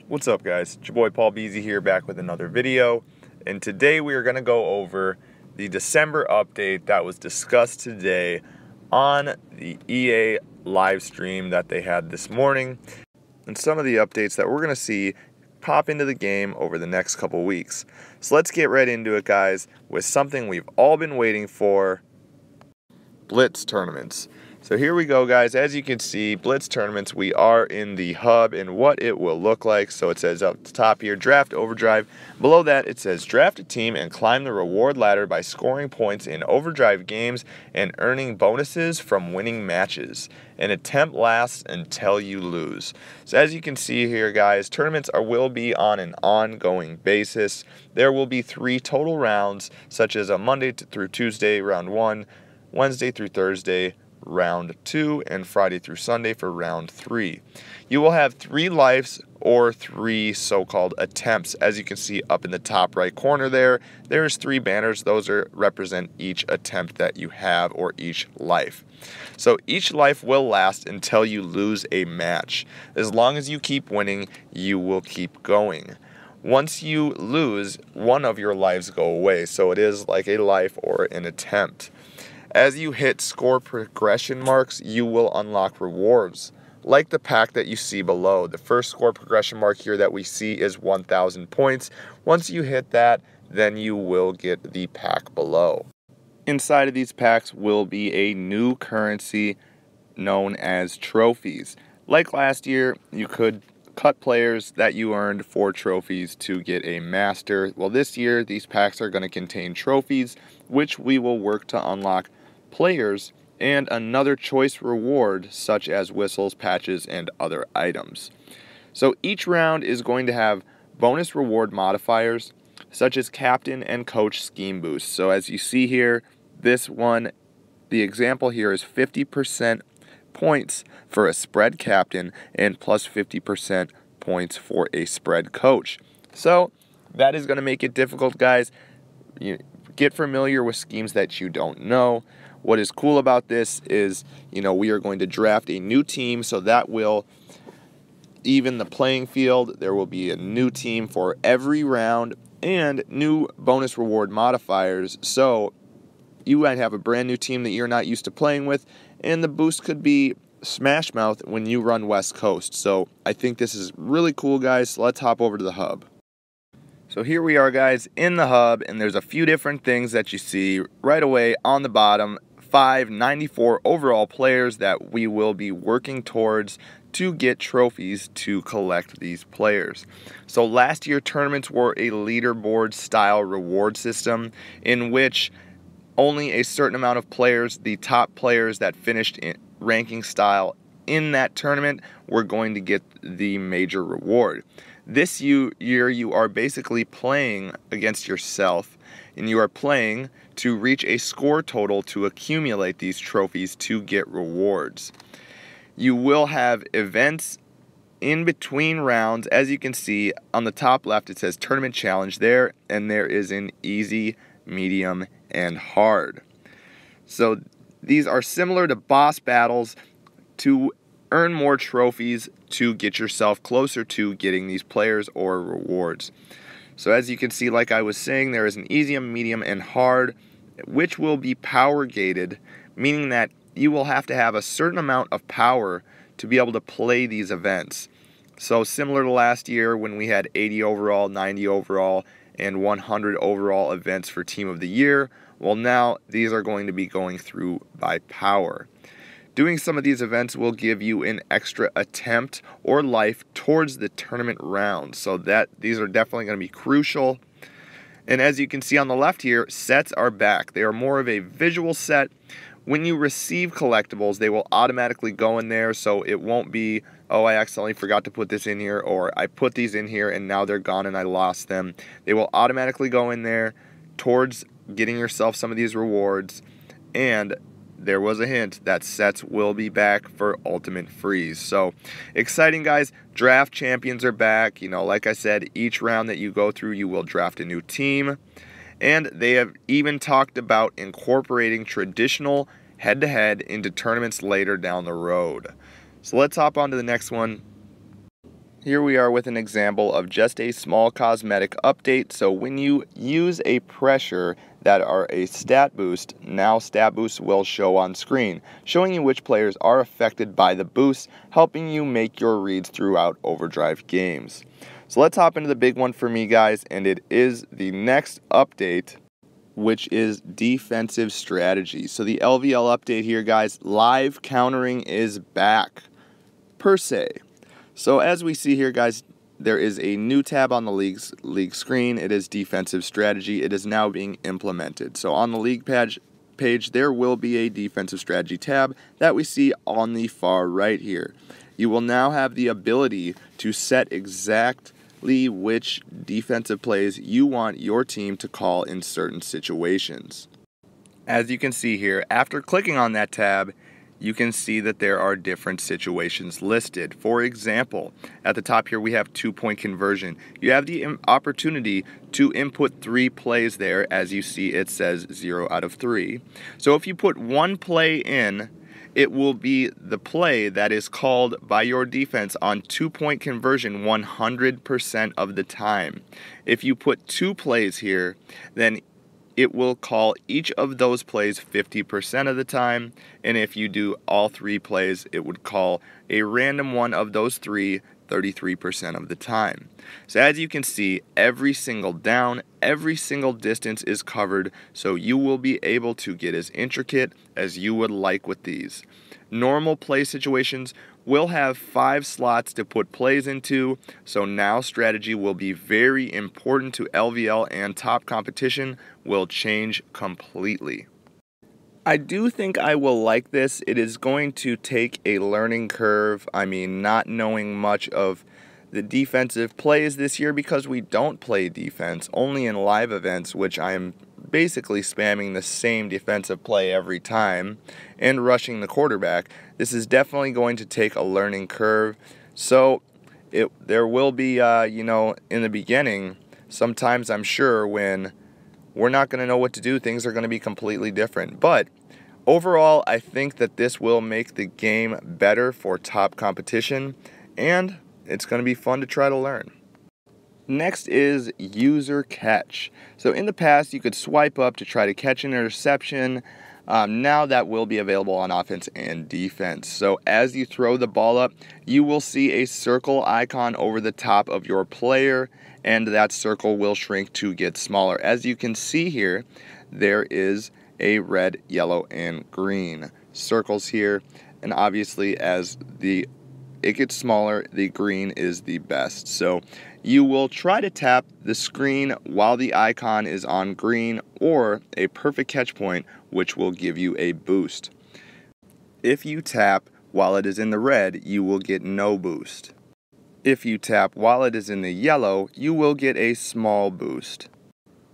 What's up, guys? It's your boy Paul Beezy here, back with another video, and today we are going to go over the December update that was discussed today on the EA live stream that they had this morning, and some of the updates that we're going to see pop into the game over the next couple weeks. So let's get right into it, guys, with something we've all been waiting for: Blitz tournaments. So here we go, guys. As you can see, Blitz tournaments, we are in the hub and what it will look like. So it says up the top here, Draft Overdrive. Below that, it says draft a team and climb the reward ladder by scoring points in Overdrive games and earning bonuses from winning matches. An attempt lasts until you lose. So as you can see here, guys, tournaments will be on an ongoing basis. There will be 3 total rounds, such as a Monday through Tuesday, round 1, Wednesday through Thursday, round 2, and Friday through Sunday for round 3. You will have 3 lives or 3 so-called attempts. As you can see up in the top right corner there's 3 banners. Those represent each attempt that you have, or each life. So each life will last until you lose a match. As long as you keep winning, you will keep going. Once you lose, one of your lives go away, so it is like a life or an attempt. As you hit score progression marks, you will unlock rewards, like the pack that you see below. The first score progression mark here that we see is 1,000 points. Once you hit that, then you will get the pack below. Inside of these packs will be a new currency known as trophies. Like last year, you could cut players that you earned for trophies to get a master. Well, this year, these packs are going to contain trophies, which we will work to unlock players and another choice reward, such as whistles, patches, and other items. So each round is going to have bonus reward modifiers, such as captain and coach scheme boosts. So as you see here, this one, the example here is 50% points for a spread captain and plus 50% points for a spread coach. So that is going to make it difficult, guys. Get familiar with schemes that you don't know. What is cool about this is, we are going to draft a new team, so that will even the playing field. There will be a new team for every round and new bonus reward modifiers. So you might have a brand new team that you're not used to playing with, and the boost could be Smash Mouth when you run West Coast. So I think this is really cool, guys. So let's hop over to the hub. So here we are, guys, in the hub, and there's a few different things that you see right away on the bottom. 594 overall players that we will be working towards to get trophies to collect these players. So last year, tournaments were a leaderboard style reward system in which only a certain amount of players, the top players that finished in ranking style in that tournament, were going to get the major reward. This year, you are basically playing against yourself, and you are playing to reach a score total to accumulate these trophies to get rewards. You will have events in between rounds. As you can see on the top left, it says Tournament Challenge there, and there is an easy, medium, and hard. So these are similar to boss battles to earn more trophies to get yourself closer to getting these players or rewards. So as you can see, like I was saying, there is an easy, medium, and hard, which will be power gated, meaning that you will have to have a certain amount of power to be able to play these events. So similar to last year when we had 80 overall, 90 overall, and 100 overall events for Team of the Year, well, now these are going to be going through by power. Doing some of these events will give you an extra attempt or life towards the tournament round, so that these are definitely going to be crucial. And as you can see on the left here, sets are back. They are more of a visual set. When you receive collectibles, they will automatically go in there, so it won't be, oh, I accidentally forgot to put this in here, or I put these in here and now they're gone and I lost them. They will automatically go in there towards getting yourself some of these rewards. And there was a hint that sets will be back for Ultimate Freeze. So exciting, guys. Draft champions are back. Like I said, each round that you go through, you will draft a new team. And they have even talked about incorporating traditional head-to-head into tournaments later down the road. So let's hop on to the next one. Here we are with an example of just a small cosmetic update. So when you use a pressure that are a stat boost, now stat boosts will show on screen, showing you which players are affected by the boost, helping you make your reads throughout Overdrive games. So let's hop into the big one for me, guys, and it is the next update, which is defensive strategy. So the LVL update here, guys, live countering is back, per se. So as we see here, guys, there is a new tab on the league screen. It is defensive strategy. It is now being implemented. So on the league page, there will be a defensive strategy tab that we see on the far right here. You will now have the ability to set exactly which defensive plays you want your team to call in certain situations. As you can see here, after clicking on that tab, you can see that there are different situations listed. For example, at the top here we have 2-point conversion. You have the opportunity to input 3 plays there. As you see, it says 0 out of 3. So if you put 1 play in, it will be the play that is called by your defense on 2-point conversion 100% of the time. If you put 2 plays here, then it will call each of those plays 50% of the time, and if you do all 3 plays, it would call a random one of those 3 33% of the time. So as you can see, every single down, every single distance is covered, so you will be able to get as intricate as you would like with these. Normal play situations will have 5 slots to put plays into, so now strategy will be very important to LVL, and top competition will change completely. I do think I will like this. It is going to take a learning curve. I mean, not knowing much of the defensive plays this year, because we don't play defense, only in live events, which I am basically spamming the same defensive play every time and rushing the quarterback. This is definitely going to take a learning curve. So there will be, in the beginning, sometimes I'm sure when we're not going to know what to do, things are going to be completely different. But overall, I think that this will make the game better for top competition, and it's going to be fun to try to learn. Next is user catch. So in the past, you could swipe up to try to catch an interception. Now that will be available on offense and defense. So as you throw the ball up, you will see a circle icon over the top of your player, and that circle will shrink to get smaller. As you can see here, there is a red, yellow, and green circles here, and obviously as it gets smaller, the green is the best. So you will try to tap the screen while the icon is on green, or a perfect catch point, which will give you a boost. If you tap while it is in the red, you will get no boost. If you tap while it is in the yellow, you will get a small boost.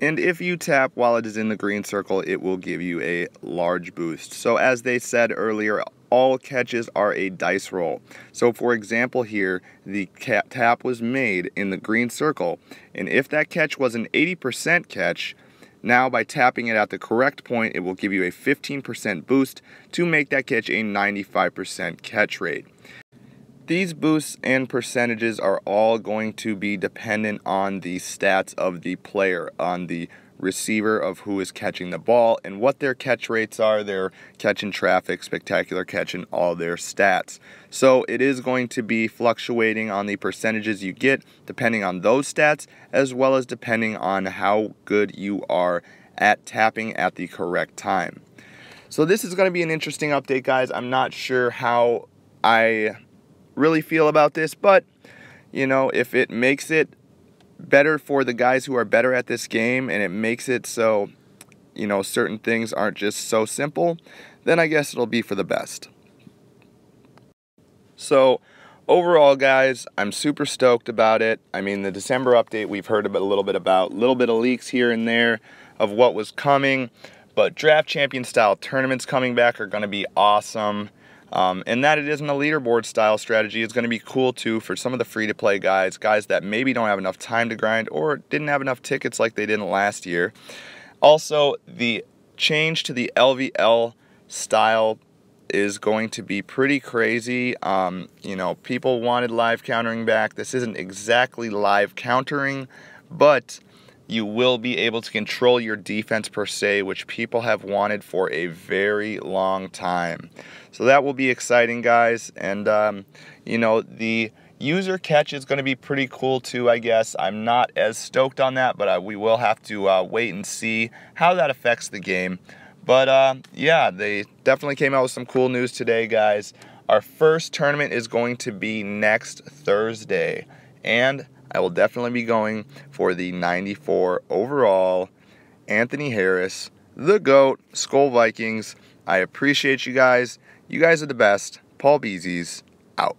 And if you tap while it is in the green circle, it will give you a large boost. So as they said earlier, all catches are a dice roll. So for example here, the tap was made in the green circle, and if that catch was an 80% catch, now by tapping it at the correct point, it will give you a 15% boost to make that catch a 95% catch rate. These boosts and percentages are all going to be dependent on the stats of the player, on the receiver of who is catching the ball, and what their catch rates are, their catch in traffic, spectacular catch, and all their stats. So it is going to be fluctuating on the percentages you get depending on those stats, as well as depending on how good you are at tapping at the correct time. So this is going to be an interesting update, guys. I'm not sure how I really feel about this, but if it makes it better for the guys who are better at this game, and it makes it so certain things aren't just so simple, then I guess it'll be for the best. So overall, guys, I'm super stoked about it. I mean, the December update we've heard a little bit of leaks here and there of what was coming, but draft champion style tournaments coming back are going to be awesome. And that it isn't a leaderboard style strategy is going to be cool too for some of the free-to-play guys that maybe don't have enough time to grind or didn't have enough tickets like they didn't last year. Also, the change to the LVL style is going to be pretty crazy. You know, people wanted live countering back. This isn't exactly live countering, but you will be able to control your defense per se, which people have wanted for a very long time. So that will be exciting, guys. And, you know, the user catch is going to be pretty cool too, I guess. I'm not as stoked on that, but we will have to wait and see how that affects the game. But yeah, they definitely came out with some cool news today, guys. Our first tournament is going to be next Thursday, and I will definitely be going for the 94 overall Anthony Harris, the GOAT, Skull Vikings. I appreciate you guys. You guys are the best. Paul Beezy's out.